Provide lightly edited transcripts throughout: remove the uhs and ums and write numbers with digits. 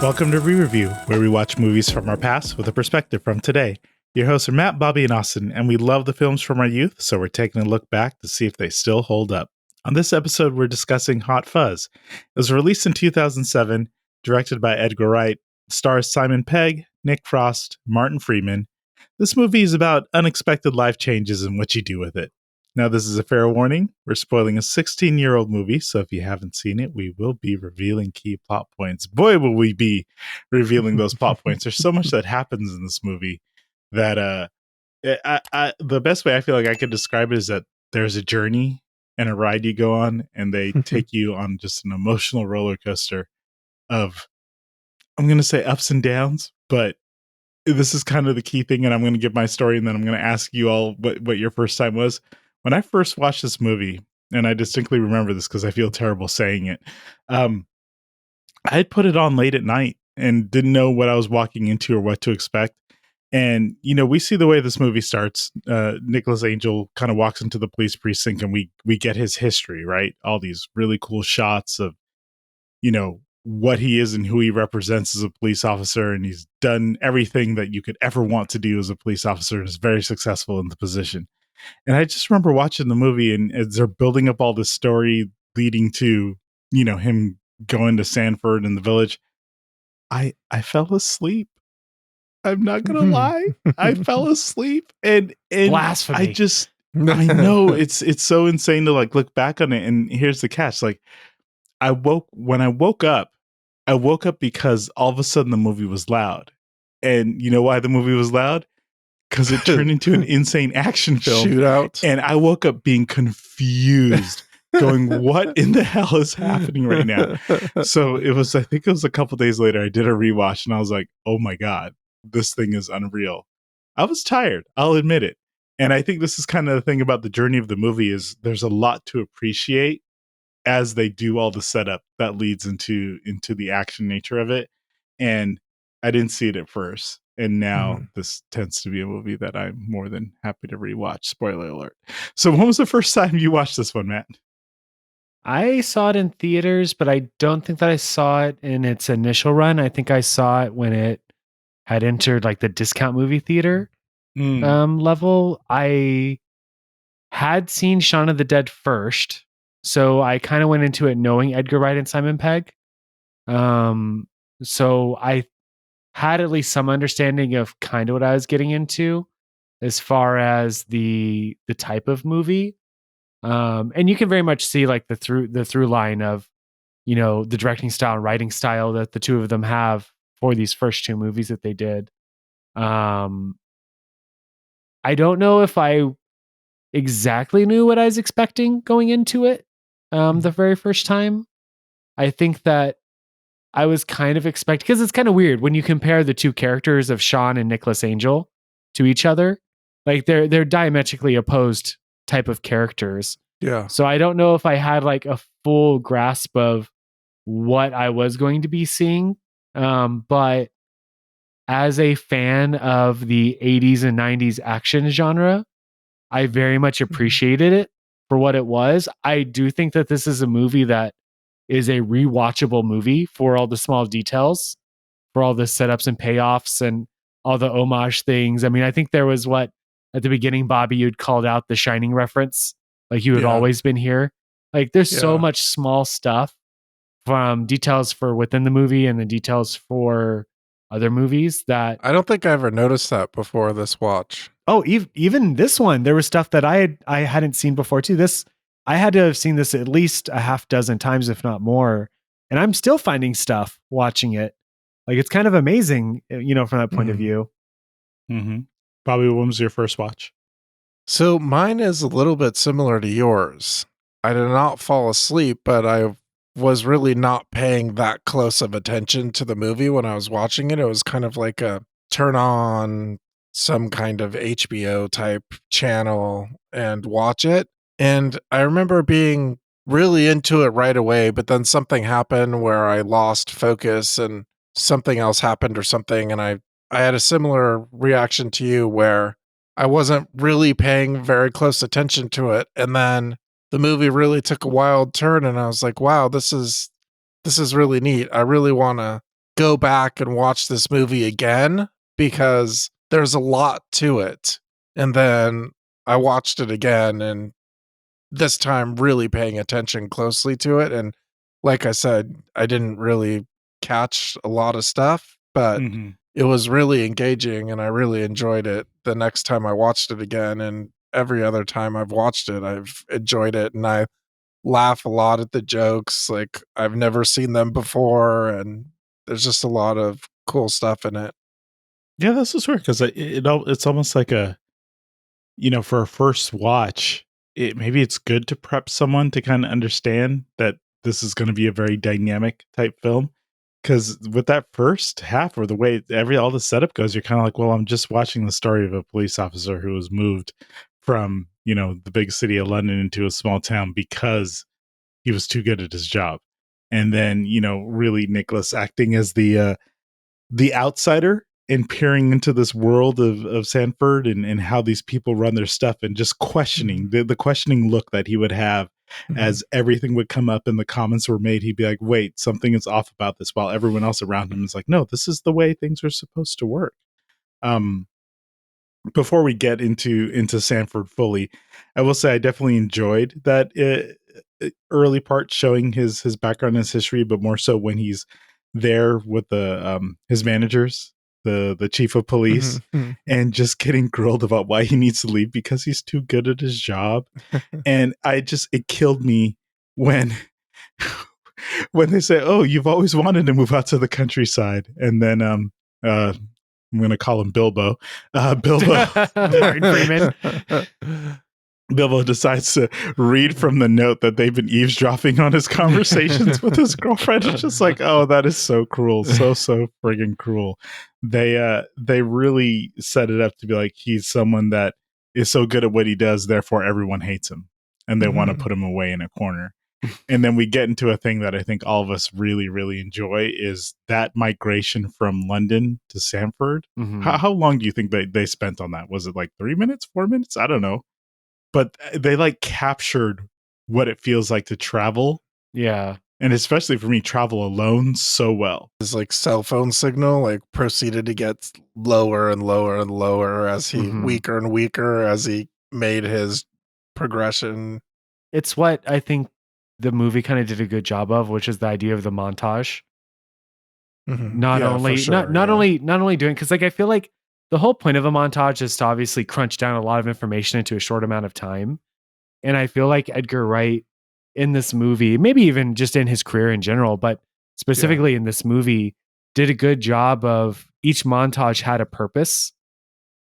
Welcome to ReReview, where we watch movies from our past with a perspective from today. Your hosts are Matt, Bobby, and Austin, and we love the films from our youth, so we're taking a look back to see if they still hold up. On this episode, we're discussing Hot Fuzz. It was released in 2007, directed by Edgar Wright, stars Simon Pegg, Nick Frost, Martin Freeman. This movie is about unexpected life changes and what you do with it. Now, this is a fair warning. We're spoiling a 16-year-old movie, so if you haven't seen it, we will be revealing key plot points. Boy, will we be revealing those plot points. There's so much that happens in this movie that the best way I feel like I could describe it is that there's a journey and a ride you go on, and they take you on just an emotional roller coaster of, I'm going to say ups and downs, but this is kind of the key thing, and I'm going to give my story, and then I'm going to ask you all what your first time was. When I first watched this movie, and I distinctly remember this because I feel terrible saying it, I had put it on late at night and didn't know what I was walking into or what to expect. And, you know, we see the way this movie starts. Nicholas Angel kind of walks into the police precinct, and we get his history, right? All these really cool shots of, you know, what he is and who he represents as a police officer. And he's done everything that you could ever want to do as a police officer and is very successful in the position. And I just remember watching the movie, and as they're building up all this story leading to, you know, him going to Sanford and the village, I fell asleep. I'm not gonna lie. I fell asleep, and Blasphemy. I know it's so insane to like look back on it. And here's the catch: like when I woke up because all of a sudden the movie was loud. And you know why the movie was loud? Because it turned into an insane action film. Shootout. And I woke up being confused, going, what in the hell is happening right now? So I think it was a couple days later, I did a rewatch, and I was like, oh my God, this thing is unreal. I was tired, I'll admit it. And I think this is kind of the thing about the journey of the movie is there's a lot to appreciate as they do all the setup that leads into the action nature of it. And I didn't see it at first. And now this tends to be a movie that I'm more than happy to rewatch. Spoiler alert. So when was the first time you watched this one, Matt? I saw it in theaters, but I don't think that I saw it in its initial run. I think I saw it when it had entered like the discount movie theater level. I had seen Shaun of the Dead first, so I kind of went into it knowing Edgar Wright and Simon Pegg. So I had at least some understanding of kind of what I was getting into as far as the type of movie. And you can very much see like the through line of, you know, the directing style and writing style that the two of them have for these first two movies that they did. I don't know if I exactly knew what I was expecting going into it the very first time. I think that I was kind of expecting, because it's kind of weird when you compare the two characters of Sean and Nicholas Angel to each other. Like they're diametrically opposed type of characters. Yeah. So I don't know if I had like a full grasp of what I was going to be seeing. But as a fan of the 80s and 90s action genre, I very much appreciated it for what it was. I do think that this is a movie that is a rewatchable movie for all the small details, for all the setups and payoffs and all the homage things. I mean, I think there was at the beginning, Bobby, you'd called out the Shining reference, like you had always been here. Like there's so much small stuff, from details for within the movie and the details for other movies that I don't think I ever noticed that before this watch. Oh, even this one, there was stuff that I hadn't seen before too. I had to have seen this at least a half dozen times, if not more. And I'm still finding stuff watching it. Like it's kind of amazing, you know, from that point of view. Mm-hmm. Bobby, when was your first watch? So mine is a little bit similar to yours. I did not fall asleep, but I was really not paying that close of attention to the movie when I was watching it. It was kind of like a turn on some kind of HBO type channel and watch it. And I remember being really into it right away, but then something happened where I lost focus and something else happened or something. And I had a similar reaction to you where I wasn't really paying very close attention to it. And then the movie really took a wild turn and I was like, wow, this is really neat. I really want to go back and watch this movie again because there's a lot to it. And then I watched it again, and this time really paying attention closely to it. And like I said, I didn't really catch a lot of stuff, but it was really engaging and I really enjoyed it the next time I watched it again. And every other time I've watched it, I've enjoyed it. And I laugh a lot at the jokes. Like I've never seen them before. And there's just a lot of cool stuff in it. Yeah, that's what's weird because it's almost like a, for a first watch, maybe it's good to prep someone to kind of understand that this is going to be a very dynamic type film. Because with that first half, or the way all the setup goes, you're kind of like, well, I'm just watching the story of a police officer who was moved from, the big city of London into a small town because he was too good at his job. And then, really Nicholas acting as the outsider and peering into this world of Sanford and how these people run their stuff, and just questioning the questioning look that he would have as everything would come up and the comments were made. He'd be like, wait, something is off about this, while everyone else around him is like, no, this is the way things are supposed to work. Before we get into Sanford fully, I will say I definitely enjoyed that early part showing his background and his history, but more so when he's there with the his managers, the chief of police, and just getting grilled about why he needs to leave because he's too good at his job. And it killed me when they say, oh, you've always wanted to move out to the countryside. And then I'm going to call him Bilbo. Martin Freeman. Bilbo decides to read from the note that they've been eavesdropping on his conversations with his girlfriend. It's just like, oh, that is so cruel. So friggin' cruel. They really set it up to be like, he's someone that is so good at what he does, therefore everyone hates him. And they want to put him away in a corner. And then we get into a thing that I think all of us really, really enjoy, is that migration from London to Sanford. How long do you think they spent on that? Was it like 3 minutes, 4 minutes? I don't know. But they like captured what it feels like to travel. Yeah. And especially for me, travel alone so well. His like cell phone signal like proceeded to get lower and lower and lower as he weaker and weaker as he made his progression. It's what I think the movie kind of did a good job of, which is the idea of the montage. Not only doing, because like I feel like the whole point of a montage is to obviously crunch down a lot of information into a short amount of time. And I feel like Edgar Wright in this movie, maybe even just in his career in general, but specifically in this movie, did a good job of each montage had a purpose.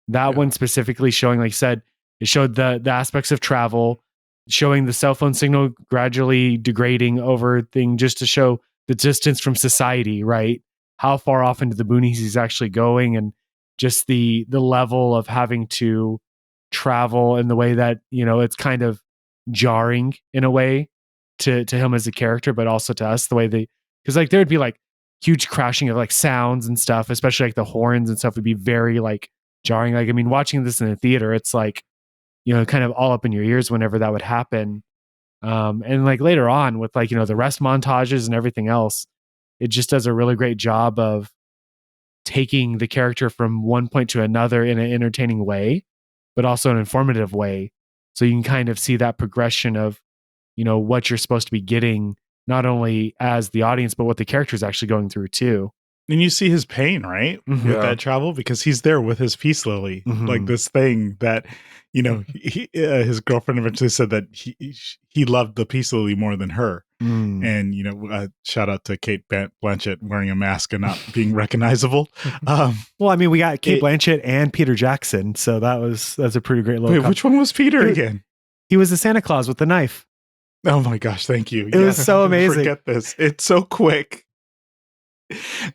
That one specifically showing, like I said, it showed the aspects of travel, showing the cell phone signal gradually degrading over thing, just to show the distance from society, right? How far off into the boonies he's actually going, and just the level of having to travel in the way that, it's kind of jarring in a way to him as a character, but also to us, the way because like there'd be like huge crashing of like sounds and stuff, especially like the horns and stuff would be very like jarring. Like, I mean, watching this in the theater, it's like, kind of all up in your ears whenever that would happen. And like later on with like, the rest montages and everything else, it just does a really great job of taking the character from one point to another in an entertaining way, but also an informative way. So you can kind of see that progression of, what you're supposed to be getting, not only as the audience, but what the character is actually going through too. And you see his pain, right? With that travel, because he's there with his peace lily, like this thing that, his girlfriend eventually said that he loved the peace lily more than her. And, shout out to Kate Blanchett wearing a mask and not being recognizable. Well, I mean, we got Kate Blanchett and Peter Jackson. So that's a pretty great little. Wait, which one was Peter again? He was the Santa Claus with the knife. Oh my gosh. Thank you. It was so amazing. Forget this. It's so quick.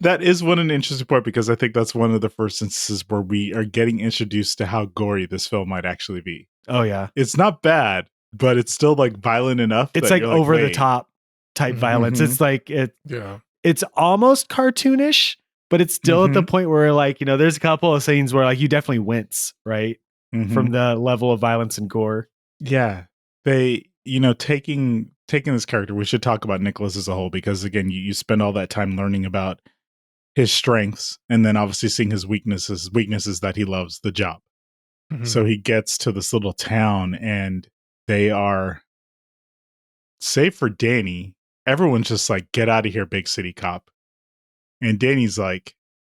That is an interesting point, because I think that's one of the first instances where we are getting introduced to how gory this film might actually be. Oh yeah. It's not bad, but it's still like violent enough. It's like over the top type violence. It's like it's almost cartoonish, but it's still at the point where like, there's a couple of scenes where like you definitely wince, right? From the level of violence and gore. Yeah. They, taking this character, we should talk about Nicholas as a whole, because again, you spend all that time learning about his strengths, and then obviously seeing his weaknesses that he loves the job. Mhm. So he gets to this little town, and they are, save for Danny, everyone's just like, get out of here, big city cop. And Danny's like,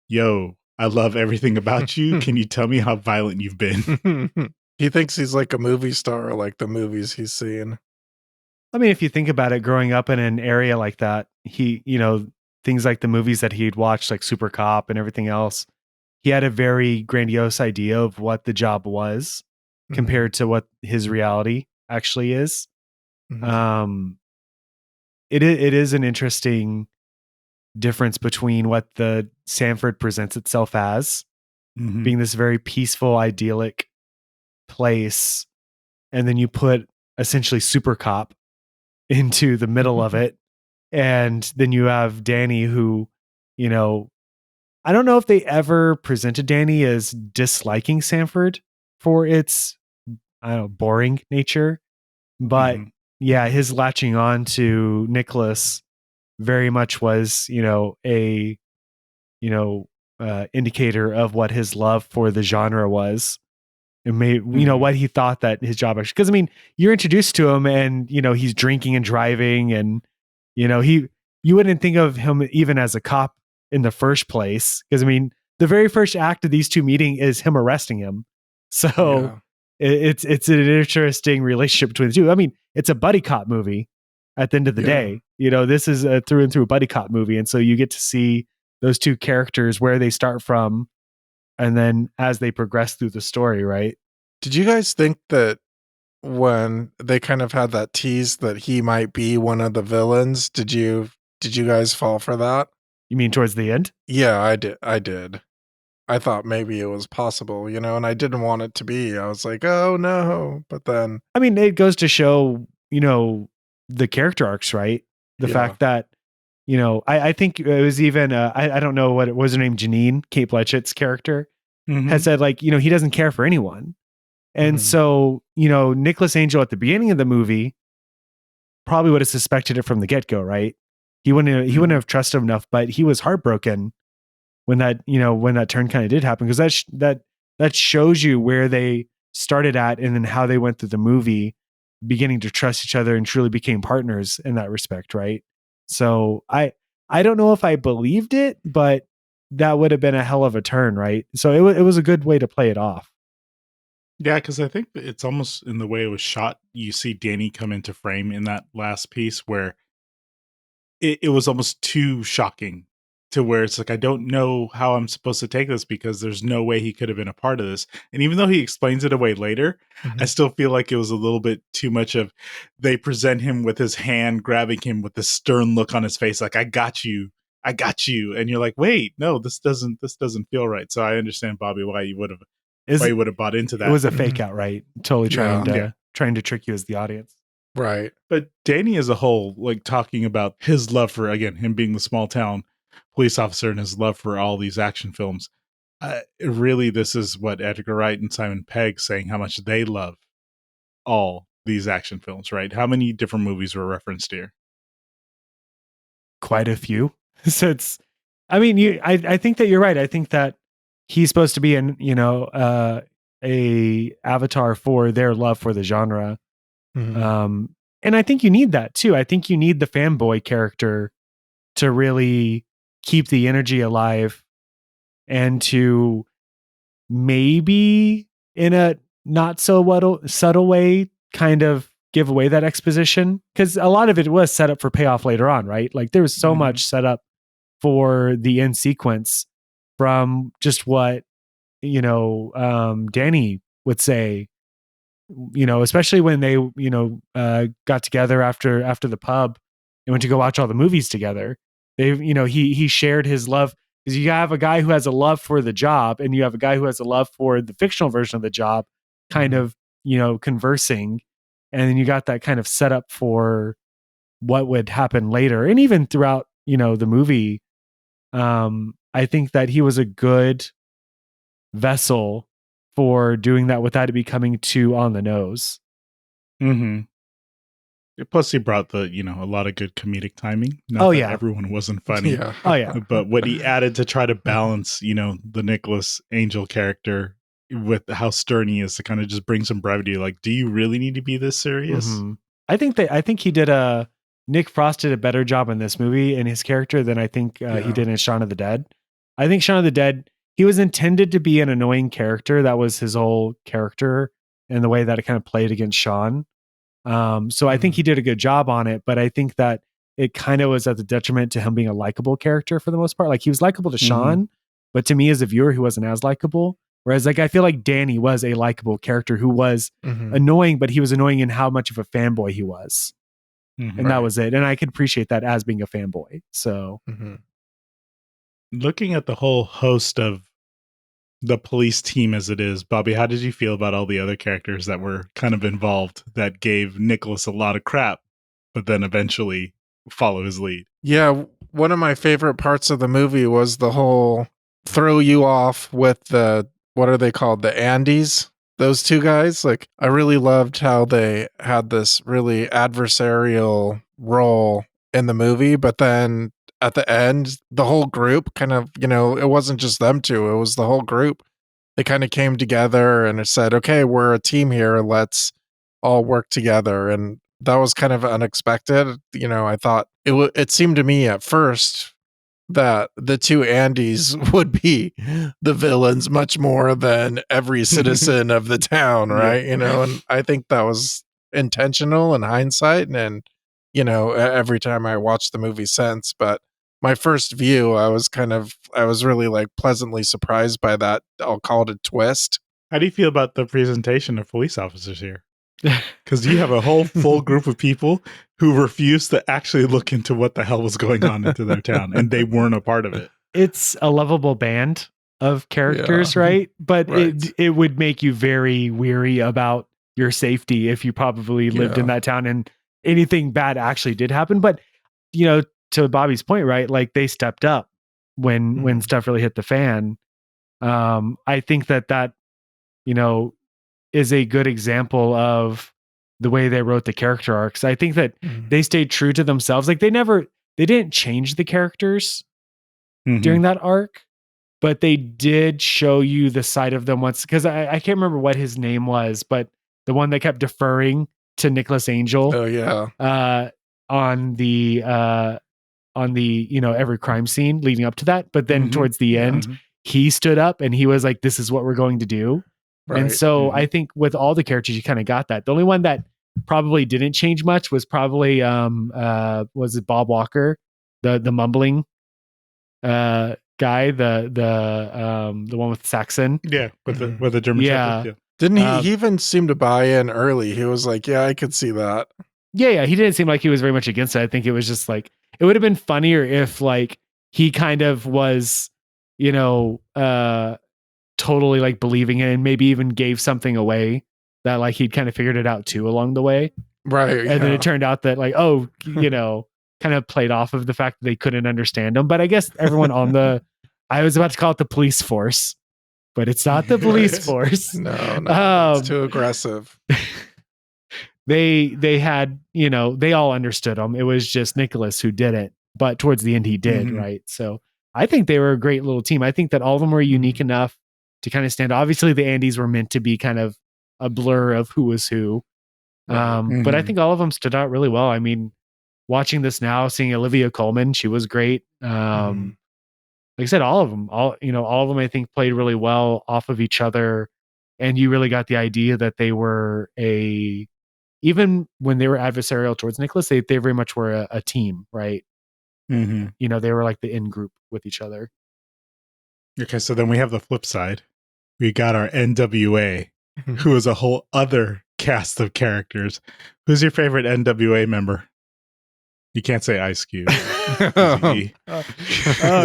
yo, I love everything about you. Can you tell me how violent you've been? He thinks he's like a movie star, like the movies he's seen. I mean, if you think about it, growing up in an area like that, things like the movies that he'd watched, like Super Cop and everything else, he had a very grandiose idea of what the job was Mhm. compared to what his reality actually is. Mhm. It is an interesting difference between what the Sanford presents itself as Mhm. being this very peaceful, idyllic place, and then you put essentially Super Cop into the middle of it, and then you have Danny, who, I don't know if they ever presented Danny as disliking Sanford for its, I don't know, boring nature, but Mhm. yeah, his latching on to Nicholas very much was, a indicator of what his love for the genre was. And what he thought that his job actually, because I mean, you're introduced to him and, he's drinking and driving, and, you wouldn't think of him even as a cop in the first place. Because I mean, the very first act of these two meeting is him arresting him. So it's an interesting relationship between the two. I mean, it's a buddy cop movie at the end of the day. This is a through and through buddy cop movie. And so you get to see those two characters, where they start from, and then as they progress through the story, right? Did you guys think that when they kind of had that tease that he might be one of the villains, did you guys fall for that? You mean towards the end? Yeah, I did. I thought maybe it was possible, and I didn't want it to be. I was like, "Oh no." But then I mean, it goes to show, the character arcs, right? The Yeah. fact that, I think it was even, I don't know what it was, her name, Janine, Kate Blanchett's character, had said, like, he doesn't care for anyone. And Mhm. so, Nicholas Angel at the beginning of the movie probably would have suspected it from the get go, right? He wouldn't have trusted him enough, but he was heartbroken when that turn kind of did happen, because that shows you where they started at, and then how they went through the movie, beginning to trust each other and truly became partners in that respect, right? So I don't know if I believed it, but that would have been a hell of a turn, right? So it was a good way to play it off. Yeah, because I think that it's almost in the way it was shot. You see Danny come into frame in that last piece where it was almost too shocking, to where it's like, I don't know how I'm supposed to take this, because there's no way he could have been a part of this. And even though he explains it away later, I Mhm. still feel like it was a little bit too much of, they present him with his hand grabbing him with this stern look on his face, like, I got you. I got you. And you're like, wait, no, this doesn't feel right. So I understand, Bobby, why you would have bought into It that. was a fake out, right? Totally Yeah. trying to trick you as the audience. Right. But Danny as a whole, like, talking about his love for, again, him being the small town police officer and his love for all these action films, really, this is what Edgar Wright and Simon Pegg saying how much they love all these action films, right? How many different movies were referenced here? Quite a few. So I mean, I think that you're right. I think that he's supposed to be a avatar for their love for the genre. Mhm. And I think you need that too. I think you need the fanboy character to really keep the energy alive, and to maybe, in a not so subtle way, kind of give away that exposition, because a lot of it was set up for payoff later on, right? Like, there was so much set up for the end sequence, from just what Danny would say, especially when they got together after the pub and went to go watch all the movies together. They he shared his love, because you have a guy who has a love for the job, and you have a guy who has a love for the fictional version of the job, kind Mhm. of conversing, and then you got that kind of setup for what would happen later, and even throughout the movie. I think that he was a good vessel for doing that without it becoming too on the nose. Mm-hmm. Plus, he brought the, a lot of good comedic timing. Not Oh, that yeah. everyone wasn't funny. Yeah. Oh, yeah. But what he added to try to balance, the Nicholas Angel character with how stern he is to kind of just bring some brevity. Like, do you really need to be this serious? Mhm. I think he did Nick Frost did a better job in this movie and his character than I think he did in Shaun of the Dead. I think Shaun of the Dead, he was intended to be an annoying character. That was his whole character and the way that it kind of played against Shaun. So I think he did a good job on it, but I think that it kind of was at the detriment to him being a likable character for the most part. Like he was likable to Shaun, but to me as a viewer, he wasn't as likable. Whereas like I feel like Danny was a likable character who was annoying, but he was annoying in how much of a fanboy he was. And that was it. And I could appreciate that as being a fanboy. So looking at the whole host of the police team as it is, Bobby, how did you feel about all the other characters that were kind of involved that gave Nicholas a lot of crap, but then eventually follow his lead? Yeah, one of my favorite parts of the movie was the whole throw you off with the, what are they called? The Andes? Those two guys. Like, I really loved how they had this really adversarial role in the movie, but then at the end, the whole group kind of, it wasn't just them two, it was the whole group. They kind of came together and it said, okay, we're a team here. Let's all work together. And that was kind of unexpected. I thought it seemed to me at first that the two Andys would be the villains much more than every citizen of the town, right? And I think that was intentional in hindsight. And, every time I watched the movie since, but my first view, I was really like pleasantly surprised by that. I'll call it a twist. How do you feel about the presentation of police officers here? Because you have a whole full group of people who refuse to actually look into what the hell was going on into their town, and they weren't a part of it. It's a lovable band of characters, right? But it would make you very weary about your safety if you probably lived in that town and anything bad actually did happen. But, to Bobby's point, right? Like they stepped up when stuff really hit the fan. I think that, is a good example of the way they wrote the character arcs. I think that they stayed true to themselves. Like they didn't change the characters during that arc, but they did show you the side of them once. Because I can't remember what his name was, but the one that kept deferring to Nicholas Angel. Oh yeah. On the every crime scene leading up to that. But then towards the end, he stood up and he was like, "This is what we're going to do." Right. And so I think with all the characters, you kind of got that. The only one that probably didn't change much was probably was it Bob Walker, the mumbling guy, the one with Saxon. Yeah, with the German Shepherd. Yeah. Didn't he even seem to buy in early? He was like, "Yeah, I could see that." Yeah, he didn't seem like he was very much against it. I think it was just like it would have been funnier if like he kind of was, totally like believing it and maybe even gave something away that like he'd kind of figured it out too along the way. Right. And then it turned out that like, kind of played off of the fact that they couldn't understand him. But I guess everyone on I was about to call it the police force, but it's not the police force. No, it's too aggressive. They had, they all understood him. It was just Nicholas who did it, but towards the end he did. Right. So I think they were a great little team. I think that all of them were unique enough to kind of stand. Obviously the Andys were meant to be kind of a blur of who was who. But I think all of them stood out really well. I mean, watching this now, seeing Olivia Colman, she was great. Like I said, all of them, all of them I think played really well off of each other. And you really got the idea that they were even when they were adversarial towards Nicholas, they very much were a team, right? They were like the in group with each other. Okay, so then we have the flip side. We got our NWA, who is a whole other cast of characters. Who's your favorite NWA member? You can't say Ice Cube. Oh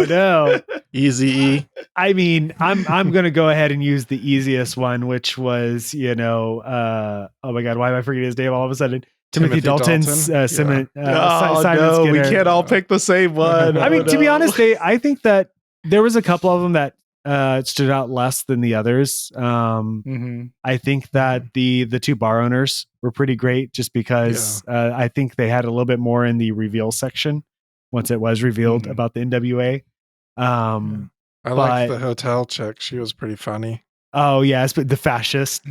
no, Easy-E. I mean, I'm gonna go ahead and use the easiest one, which was oh my god, why am I forgetting his name all of a sudden? Timothy Dalton's Simon. Simon Skinner. We can't all pick the same one. I mean, to be honest, I think that there was a couple of them that stood out less than the others. I think that the two bar owners were pretty great, just because I think they had a little bit more in the reveal section once it was revealed about the NWA. I liked the hotel chick. She was pretty funny. Oh yes, but the fascist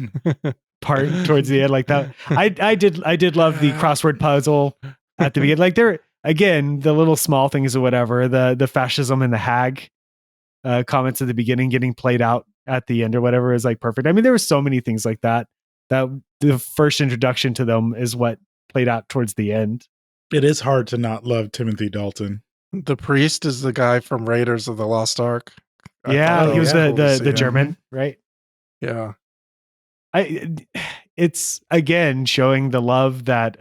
part towards the end, like that. I did love the crossword puzzle at the beginning. Like there again, the little small things or whatever, the fascism and the hag comments at the beginning getting played out at the end or whatever is like perfect. I mean, there were so many things like that the first introduction to them is what played out towards the end. It is hard to not love Timothy Dalton. The priest is the guy from Raiders of the Lost Ark. He was the German, right? Yeah. It's again showing the love that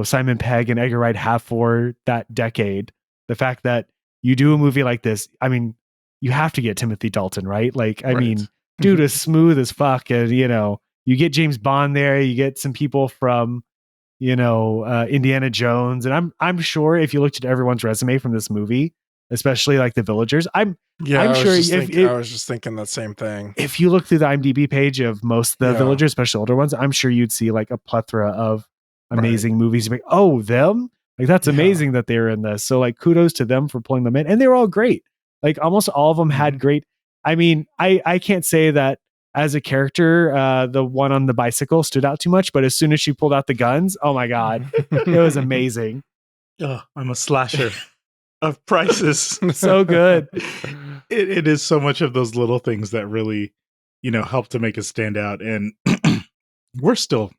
Simon Pegg and Edgar Wright have for that decade. The fact that you do a movie like this, I mean, you have to get Timothy Dalton, right? Like, I mean, dude is smooth as fuck, and you get James Bond there, you get some people from Indiana Jones, and I'm sure if you looked at everyone's resume from this movie, especially like the villagers, I'm sure I was just thinking that same thing. If you look through the IMDb page of most of the villagers, especially older ones, I'm sure you'd see like a plethora of amazing movies. Like, oh, them? Like, that's amazing that they're in this. So like, kudos to them for pulling them in. And they were all great. Like almost all of them had great. I mean, I can't say that as a character, the one on the bicycle stood out too much, but as soon as she pulled out the guns, oh my God, it was amazing. Oh, I'm a slasher of prices. So good. It is so much of those little things that really, help to make us stand out. And we're still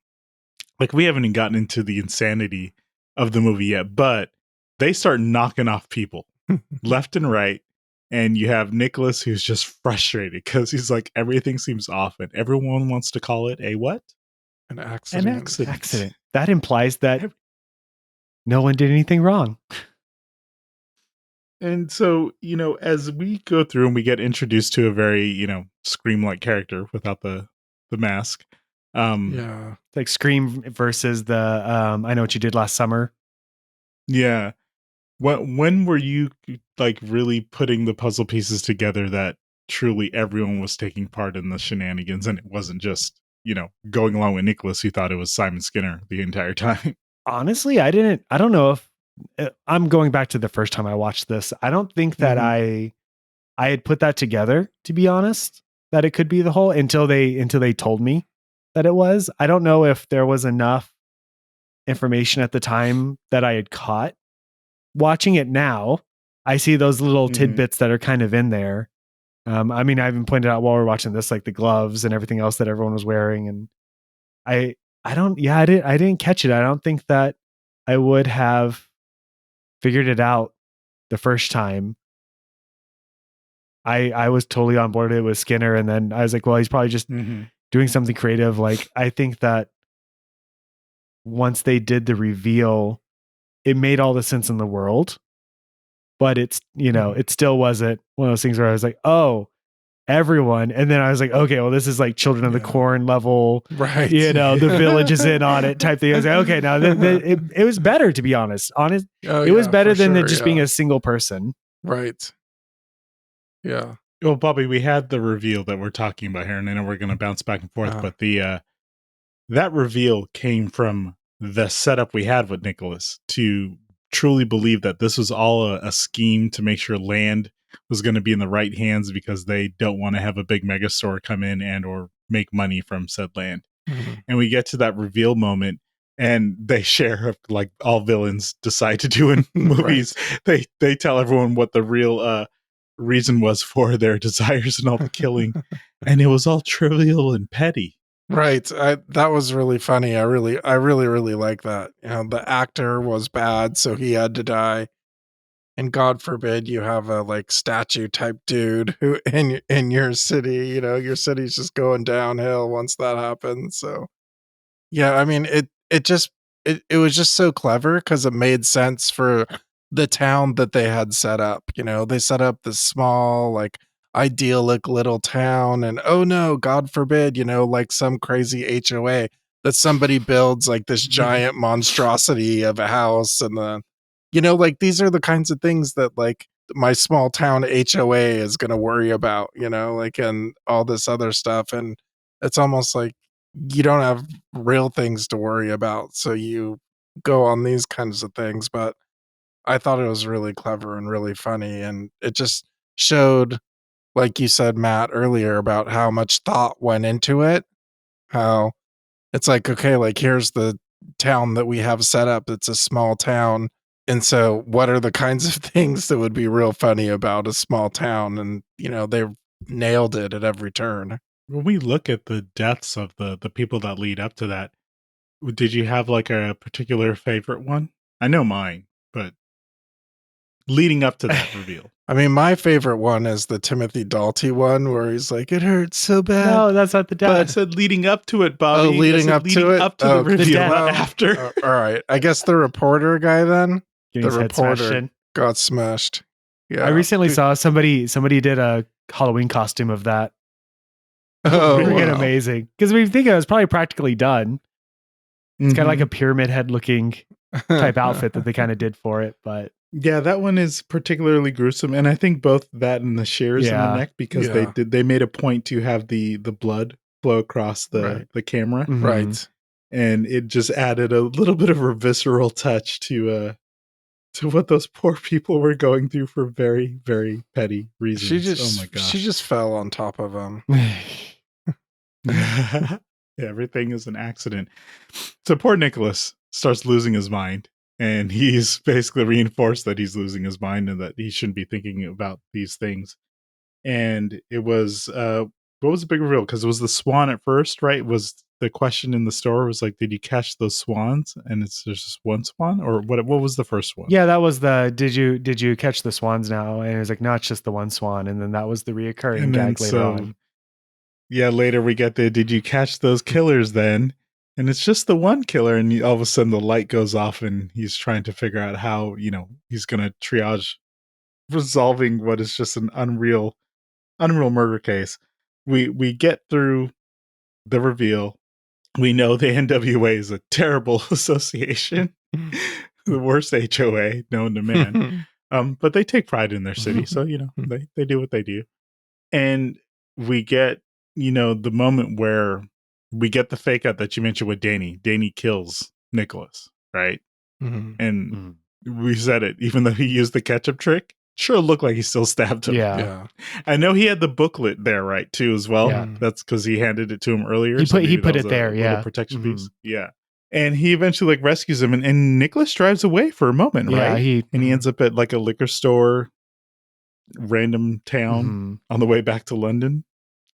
like, we haven't even gotten into the insanity of the movie yet, but they start knocking off people left and right. And you have Nicholas, who's just frustrated because he's like, everything seems off and everyone wants to call it a what? An accident. An accident. That implies that no one did anything wrong. And so, as we go through and we get introduced to a very, Scream-like character without the mask. Like Scream versus the I Know What You Did Last Summer. Yeah. When were you like really putting the puzzle pieces together that truly everyone was taking part in the shenanigans and it wasn't just, going along with Nicholas who thought it was Simon Skinner the entire time? Honestly, I don't know if I'm going back to the first time I watched this. I don't think that I had put that together, to be honest, that it could be the whole until they told me that it was. I don't know if there was enough information at the time that I had caught. Watching it now, I see those little tidbits that are kind of in there. I mean, I even pointed out while we were watching this, like the gloves and everything else that everyone was wearing. And I didn't catch it. I don't think that I would have figured it out the first time. I was totally on board with Skinner. And then I was like, well, he's probably just doing something creative. Like, I think that once they did the reveal, it made all the sense in the world, but it's, it still wasn't one of those things where I was like, oh, everyone. And then I was like, okay, well, this is like Children of the Corn level, right? The village is in on it type thing. I was like, okay, now it was better, to be honest. It was better than just being a single person. Right. Yeah. Well, Bobby, we had the reveal that we're talking about here, and I know we're going to bounce back and forth, but that reveal came from the setup we had with Nicholas to truly believe that this was all a scheme to make sure land was going to be in the right hands because they don't want to have a big mega store come in and or make money from said land. And we get to that reveal moment and they share, like all villains decide to do in movies. They tell everyone what the real reason was for their desires and all the killing. And it was all trivial and petty. Right. That was really funny. I really like that. The actor was bad, so he had to die. And God forbid you have a like statue type dude who in your city, your city's just going downhill once that happens. So yeah, I mean it was just so clever because it made sense for the town that they had set up. They set up this small, like idyllic little town, and oh no, God forbid, like some crazy HOA that somebody builds like this giant monstrosity of a house, and like these are the kinds of things that like my small town HOA is going to worry about, like, and all this other stuff. And it's almost like you don't have real things to worry about. So you go on these kinds of things. But I thought it was really clever and really funny. And it just showed, like you said, Matt, earlier, about how much thought went into it. How it's like, okay, like here's the town that we have set up. It's a small town. And so what are the kinds of things that would be real funny about a small town? And, they nailed it at every turn. When we look at the deaths of the people that lead up to that, did you have like a particular favorite one? I know mine, but leading up to that reveal. I mean, my favorite one is the Timothy Dalton one where he's like, it hurts so bad. No, that's not the death. But I said leading up to it, Bobby. Oh, leading up to it? Up to the reveal, not after. All right. I guess the reporter guy then. Getting The his head smashed reporter in. got smashed. Yeah. I recently saw somebody did a Halloween costume of that. Oh, Freaking wow. amazing. Because we think it was probably practically done. It's kind of like a pyramid head looking type outfit that they kind of did for it. But yeah, that one is particularly gruesome. And I think both that and the shears in the neck, because they made a point to have the blood flow across the camera. Mhm. Right. And it just added a little bit of a visceral touch to what those poor people were going through for very, very petty reasons. Oh my gosh. She just fell on top of him. Yeah, everything is an accident. So poor Nicholas starts losing his mind, and he's basically reinforced that he's losing his mind and that he shouldn't be thinking about these things. And it was what was the big reveal? Because it was the swan at first, right? Was the question in the store was like, did you catch those swans? And there's just one swan, or what was the first one? Yeah, that was the did you catch the swans now? And it was like, no, it's just the one swan. And then that was the reoccurring gag later on. Yeah, later we get the did you catch those killers then? And it's just the one killer, and all of a sudden the light goes off and he's trying to figure out how, he's gonna triage resolving what is just an unreal murder case. We get through the reveal. We know the NWA is a terrible association, the worst HOA known to man. But they take pride in their city, so they do what they do. And we get the moment where we get the fake out that you mentioned with Danny. Danny kills Nicholas, right? Mm-hmm. And we said it, even though he used the ketchup trick, sure looked like he still stabbed him. Yeah. I know he had the booklet there, right, too, as well. Yeah. That's because he handed it to him earlier. He put it there, little protection piece. Yeah. And he eventually rescues him, and Nicholas drives away for a moment, right? He ends up at like a liquor store, random town on the way back to London.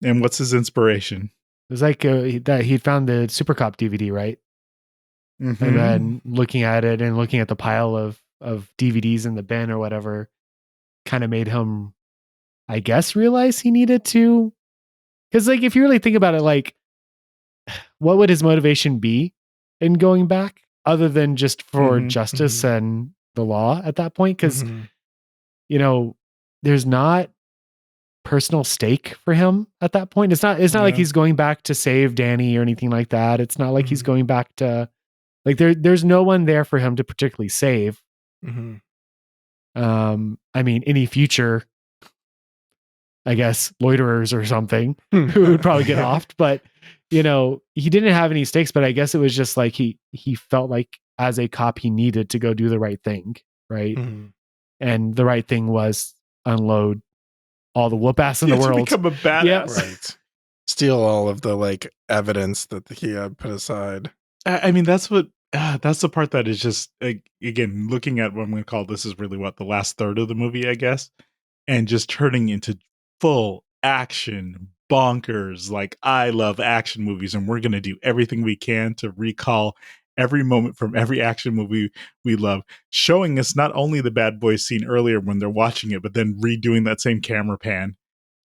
And what's his inspiration? It was like that he'd found the Super Cop DVD, right? Mm-hmm. And then looking at it and looking at the pile of DVDs in the bin or whatever kind of made him, I guess, realize he needed to. Because like, if you really think about it, like, what would his motivation be in going back other than just for justice and the law at that point? Because, there's not personal stake for him at that point. It's not like he's going back to save Danny or anything like that. It's not like he's going back to, like, there's no one there for him to particularly save. I mean, any future, I guess, loiterers or something who would probably get offed, but he didn't have any stakes. But I guess it was just like he felt like as a cop he needed to go do the right thing, right? And the right thing was unload all the whoop ass in the world, become a badass, right? Steal all of the like evidence that he had put aside. I mean, that's the part that is just, again, looking at what I'm going to call this is really what the last third of the movie, I guess, and just turning into full action bonkers. Like, I love action movies, and we're going to do everything we can to recall every moment from every action movie we love, showing us not only the bad boys scene earlier when they're watching it, but then redoing that same camera pan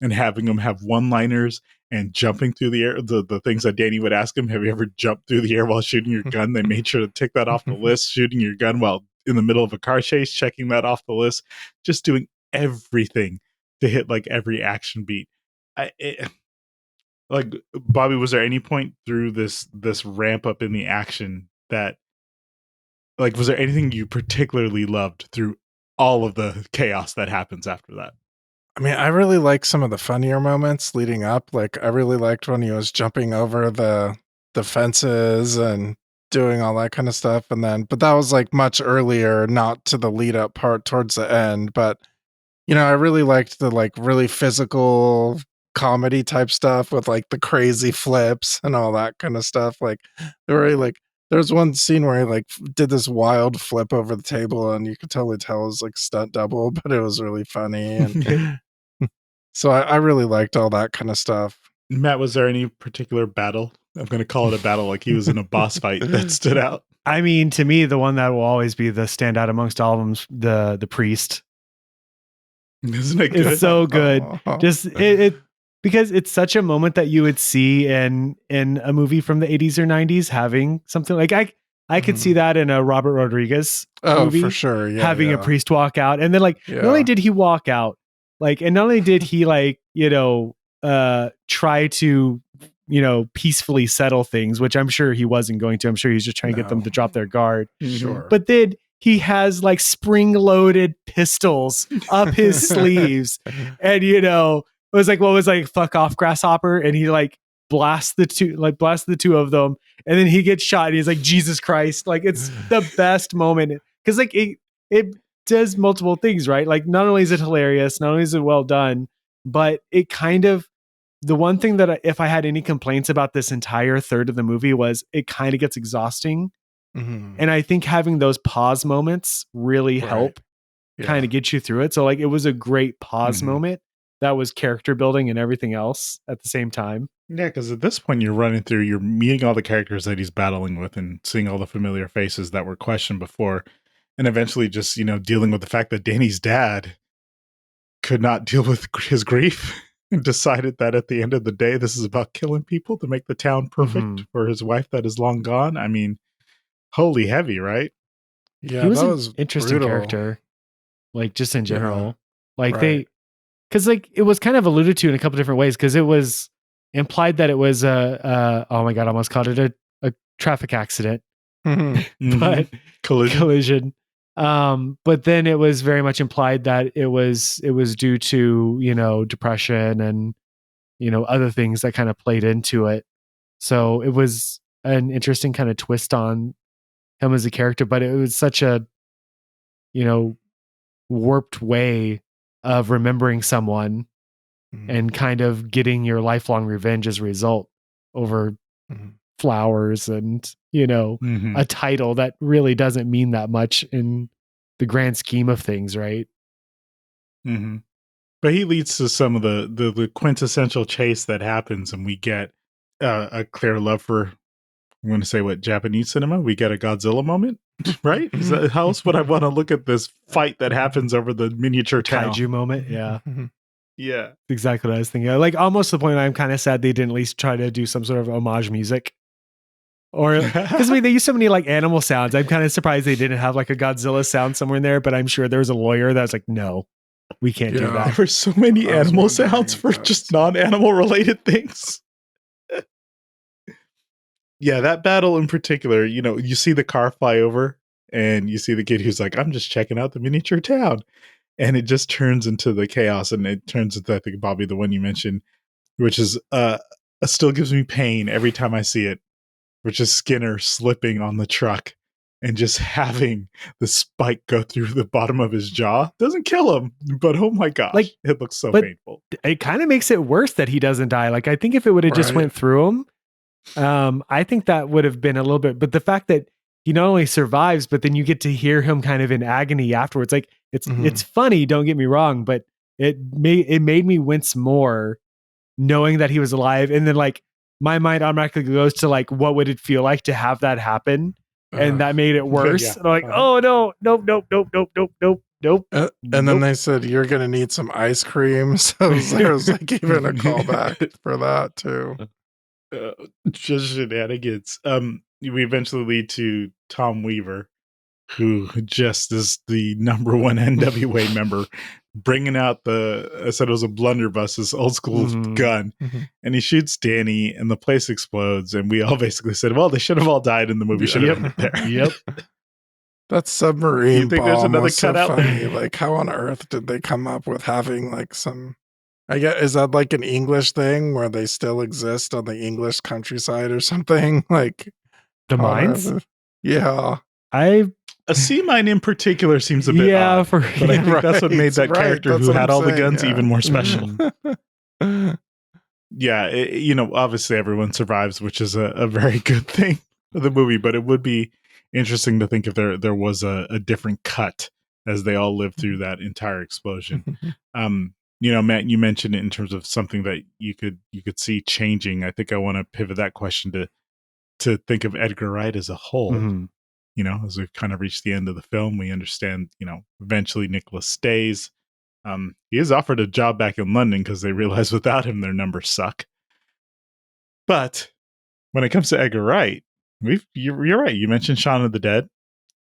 and having them have one-liners and jumping through the air. The things that Danny would ask him, have you ever jumped through the air while shooting your gun? They made sure to tick that off the list. Shooting your gun while in the middle of a car chase, checking that off the list. Just doing everything to hit like every action beat. Like, Bobby, was there any point through this ramp up in the action that, like, was there anything you particularly loved through all of the chaos that happens after that. I mean, I really like some of the funnier moments leading up. Like, I really liked when he was jumping over the fences and doing all that kind of stuff. But that was like much earlier, not to the lead up part towards the end. But, I really liked the like really physical comedy type stuff with like the crazy flips and all that kind of stuff. Like, there's one scene where he like did this wild flip over the table and you could totally tell it was like stunt double, but it was really funny. And so I really liked all that kind of stuff. Matt, was there any particular battle? I'm going to call it a battle like he was in a boss fight that stood out. I mean, to me, the one that will always be the standout amongst all of them, the priest. Isn't it good? It's so good. Just it because it's such a moment that you would see in a movie from the 80s or 90s having something like I could see that in a Robert Rodriguez movie, for sure. Yeah, having a priest walk out. And then like not only did he walk out, like, and not only did he like, try to, peacefully settle things, which I'm sure he wasn't going to. I'm sure he's just trying to get them to drop their guard. Sure. But then he has like spring-loaded pistols up his sleeves. And, it was like, fuck off, grasshopper. And he like blasts the two of them. And then he gets shot and he's like, Jesus Christ. Like, it's the best moment. Cause like it does multiple things, right? Like, not only is it hilarious, not only is it well done, but it kind of, the one thing that if I had any complaints about this entire third of the movie was it kind of gets exhausting. Mm-hmm. And I think having those pause moments really help kind of get you through it. So like, it was a great pause moment that was character building and everything else at the same time. Yeah, because at this point you're meeting all the characters that he's battling with and seeing all the familiar faces that were questioned before. And eventually just, dealing with the fact that Danny's dad could not deal with his grief and decided that at the end of the day, this is about killing people to make the town perfect for his wife that is long gone. I mean, holy heavy, right? Yeah, he was that an was interesting brutal. character, like just in general. Yeah, like right. because like it was kind of alluded to in a couple different ways because it was implied that it was oh my God, I almost called it a traffic accident. But collision. But then it was very much implied that it was due to, depression and, other things that kind of played into it. So it was an interesting kind of twist on him as a character, but it was such a, warped way of remembering someone and kind of getting your lifelong revenge as a result over flowers and, a title that really doesn't mean that much in the grand scheme of things, right? But he leads to some of the quintessential chase that happens, and we get a clear love for, I'm going to say what, Japanese cinema. We get a Godzilla moment, right? Is that how else would I want to look at this fight that happens over the miniature town? Kaiju moment, yeah. Yeah. Exactly what I was thinking. Like almost to the point where I'm kind of sad they didn't at least try to do some sort of homage music. Or because they use so many like animal sounds. I'm kind of surprised they didn't have like a Godzilla sound somewhere in there, but I'm sure there was a lawyer that was like, no, we can't do that. There were so many animal sounds for just non-animal related things. Yeah, that battle in particular, you see the car fly over and you see the kid who's like, I'm just checking out the miniature town. And it just turns into the chaos, and it turns into, I think, Bobby, the one you mentioned, which is still gives me pain every time I see it, which is Skinner slipping on the truck and just having the spike go through the bottom of his jaw. Doesn't kill him, but oh my gosh, like, it looks so painful. It kind of makes it worse that he doesn't die. Like, I think if it would have just went through him, I think that would have been a little bit, but the fact that he not only survives, but then you get to hear him kind of in agony afterwards. Like it's funny, don't get me wrong, but it made me wince more knowing that he was alive. And then like my mind automatically goes to like, what would it feel like to have that happen? And that made it worse. Yeah. And I'm like, oh no, nope. And then they said, you're going to need some ice cream. So there was like even a callback for that too. Just shenanigans. We eventually lead to Tom Weaver, who just is the number one NWA member, bringing out I said it was a blunderbuss, his old school gun, and he shoots Danny, and the place explodes, and we all basically said, well, they should have all died in the movie. Should have been there. Yep. That submarine You think there's bomb another was so cut out funny. there? Like, how on earth did they come up with having like some? I guess, is that like an English thing where they still exist on the English countryside or something? Like, The how on mines? earth? Yeah, I A sea mine in particular seems a bit yeah, odd, for but I think that's what made that right, character that's who what had I'm all the saying, guns yeah. even more special. Mhm. Yeah, obviously everyone survives, which is a very good thing for the movie, but it would be interesting to think if there was a different cut as they all lived through that entire explosion. Matt, you mentioned it in terms of something that you could see changing. I think I want to pivot that question to think of Edgar Wright as a whole. Mhm. As we've kind of reached the end of the film, we understand, eventually Nicholas stays. He is offered a job back in London because they realize without him their numbers suck. But when it comes to Edgar Wright, you're right. You mentioned Shaun of the Dead,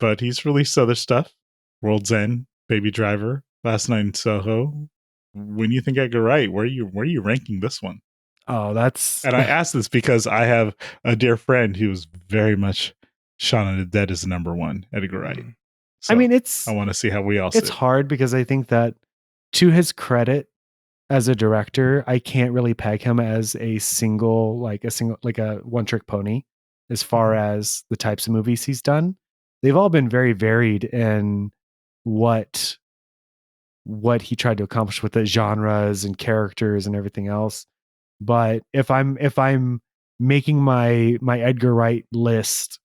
but he's released other stuff: World's End, Baby Driver, Last Night in Soho. When you think Edgar Wright, where are you ranking this one? Oh, that's And I ask this because I have a dear friend who's very much Shaun of the Dead is number one, Edgar Wright. So I mean, I want to see how we all it's sit. hard because I think that, to his credit as a director, I can't really peg him as a one trick pony as far as the types of movies he's done. They've all been very varied in what he tried to accomplish with the genres and characters and everything else. But if I'm making my Edgar Wright list,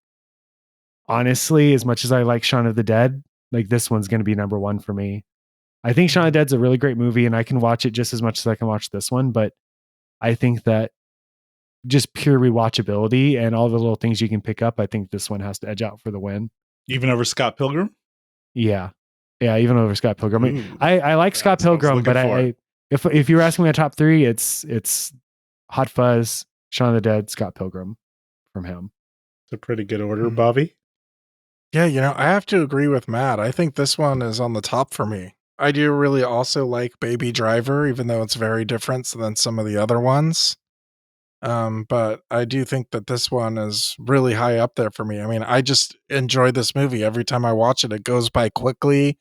honestly, as much as I like Shaun of the Dead, like this one's going to be number one for me. I think Shaun of the Dead's a really great movie, and I can watch it just as much as I can watch this one. But I think that just pure rewatchability and all the little things you can pick up, I think this one has to edge out for the win. Even over Scott Pilgrim? Yeah, even over Scott Pilgrim. Ooh, I like Scott that's what I was Pilgrim, but looking for. if you were asking me my top three, it's Hot Fuzz, Shaun of the Dead, Scott Pilgrim from him. It's a pretty good order, Bobby. Yeah, I have to agree with Matt. I think this one is on the top for me. I do really also like Baby Driver, even though it's very different than some of the other ones. But I do think that this one is really high up there for me. I mean, I just enjoy this movie every time I watch it. It goes by quickly.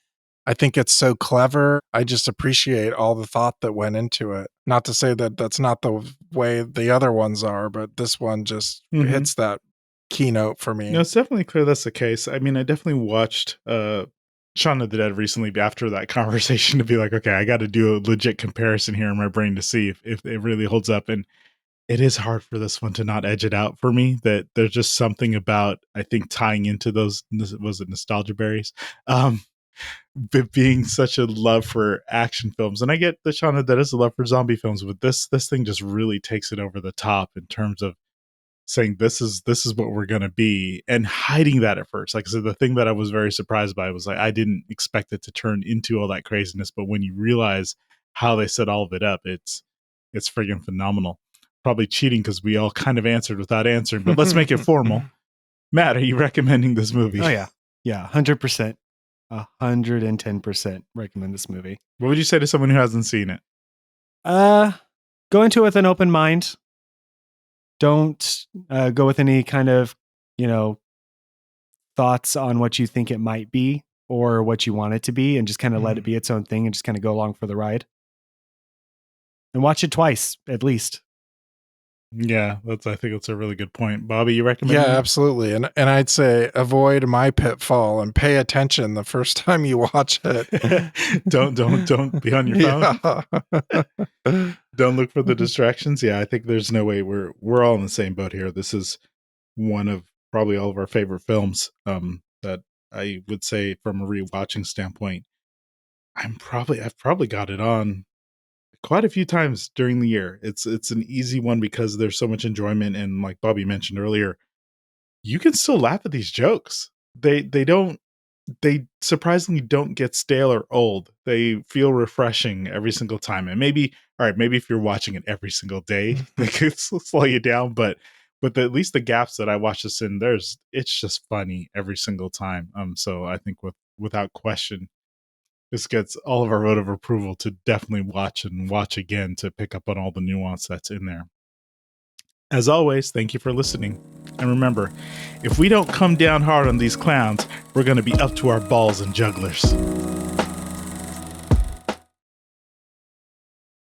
I think it's so clever. I just appreciate all the thought that went into it. Not to say that that's not the way the other ones are, but this one just hits that keynote for me. No, it's definitely clear that's the case. I mean, I definitely watched Shaun of the Dead recently after that conversation to be like, okay, I got to do a legit comparison here in my brain to see if it really holds up. And it is hard for this one to not edge it out for me. That there's just something about, I think, tying into those, was it nostalgia berries? But being such a love for action films. And I get the Shaun of the Dead is a love for zombie films, but this thing just really takes it over the top in terms of saying this is what we're going to be, and hiding that at first. Like I said, the thing that I was very surprised by was like, I didn't expect it to turn into all that craziness, but when you realize how they set all of it up, it's friggin' phenomenal. Probably cheating because we all kind of answered without answering, but let's make it formal. Matt, are you recommending this movie? Oh yeah 100%, 110% recommend this movie. What would you say to someone who hasn't seen it? Go into it with an open mind. Don't go with any kind of, thoughts on what you think it might be or what you want it to be, and just kind of let it be its own thing and just kind of go along for the ride. And watch it twice, at least. Yeah, I think that's a really good point. Bobby, you recommend Yeah, it? absolutely. And I'd say avoid my pitfall and pay attention the first time you watch it. don't be on your phone. Don't look for the distractions. Yeah, I think there's no way we're all in the same boat here. This is one of probably all of our favorite films. That I would say from a rewatching standpoint, I've probably got it on quite a few times during the year. It's an easy one because there's so much enjoyment, and like Bobby mentioned earlier, you can still laugh at these jokes. They surprisingly don't get stale or old. They feel refreshing every single time. And maybe if you're watching it every single day, they could slow you down. But at least the gaps that I watch this in, it's just funny every single time. So I think without question, this gets all of our vote of approval to definitely watch and watch again to pick up on all the nuance that's in there. As always, thank you for listening. And remember, if we don't come down hard on these clowns, we're going to be up to our balls in jugglers.